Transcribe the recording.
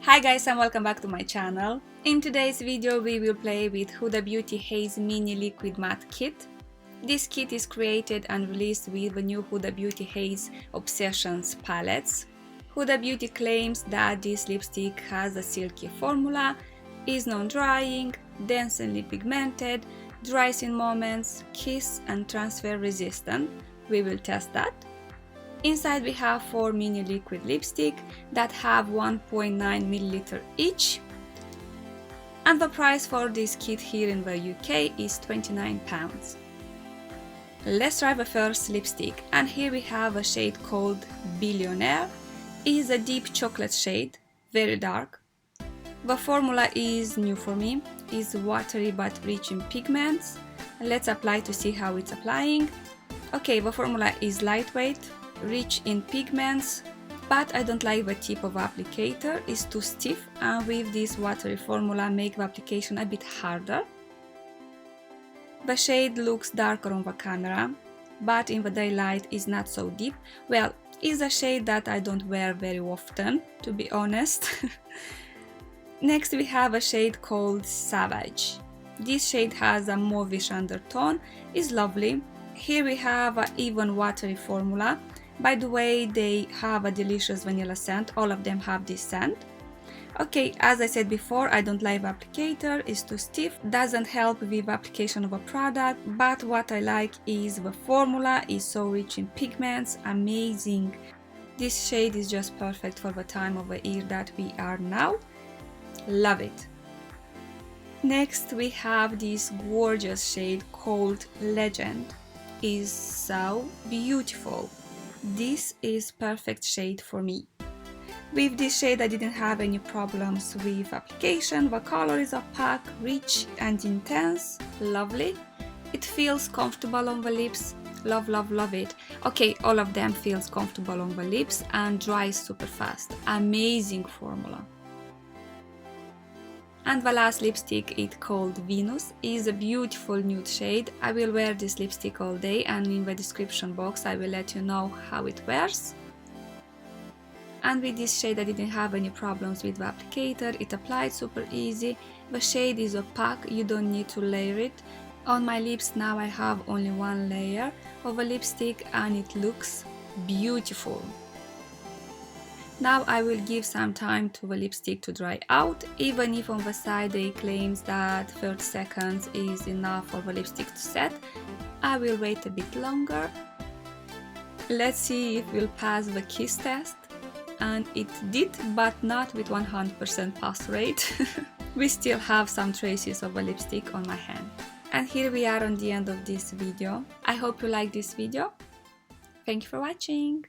Hi guys and welcome back to my channel. In today's video we will play with Huda Beauty Haze Mini Liquid Matte Kit. This kit is created and released with the new Huda Beauty Haze Obsessions palettes. Huda Beauty claims that this lipstick has a silky formula, is non-drying, densely pigmented, dries in moments, kiss and transfer resistant. We will test that. Inside we have 4 mini liquid lipstick that have 1.9 ml each, and the price for this kit here in the UK is £29. Let's try the first lipstick, and here we have a shade called Billionaire. It is a deep chocolate shade, very dark. The formula is new for me, is watery but rich in pigments. Let's apply to see how it's applying. Okay, the formula is lightweight, rich in pigments, but I don't like the tip of the applicator, it's too stiff, and with this watery formula make the application a bit harder. The shade looks darker on the camera, but in the daylight is not so deep. Well, it's a shade that I don't wear very often, to be honest. Next we have a shade called Savage. This shade has a mauvish undertone, is lovely. Here we have an even watery formula. By the way, they have a delicious vanilla scent, all of them have this scent. Okay, as I said before, I don't like the applicator, it's too stiff, doesn't help with application of a product, but what I like is the formula, is so rich in pigments, amazing. This shade is just perfect for the time of the year that we are now. Love it. Next we have this gorgeous shade called Legend. Is so beautiful. This is perfect shade for me. With this shade I didn't have any problems with application. The color is opaque, rich and intense, lovely. It feels comfortable on the lips, love love love it. Okay, all of them feels comfortable on the lips and dries super fast, amazing formula. And the last lipstick, it's called Venus, is a beautiful nude shade. I will wear this lipstick all day, and in the description box I will let you know how it wears. And with this shade I didn't have any problems with the applicator, it applied super easy. The shade is opaque, you don't need to layer it. On my lips now I have only one layer of a lipstick and it looks beautiful. Now I will give some time to the lipstick to dry out, even if on the side they claims that 30 seconds is enough for the lipstick to set. I will wait a bit longer. Let's see if we'll pass the kiss test. And it did, but not with 100% pass rate. We still have some traces of the lipstick on my hand. And here we are on the end of this video. I hope you like this video. Thank you for watching.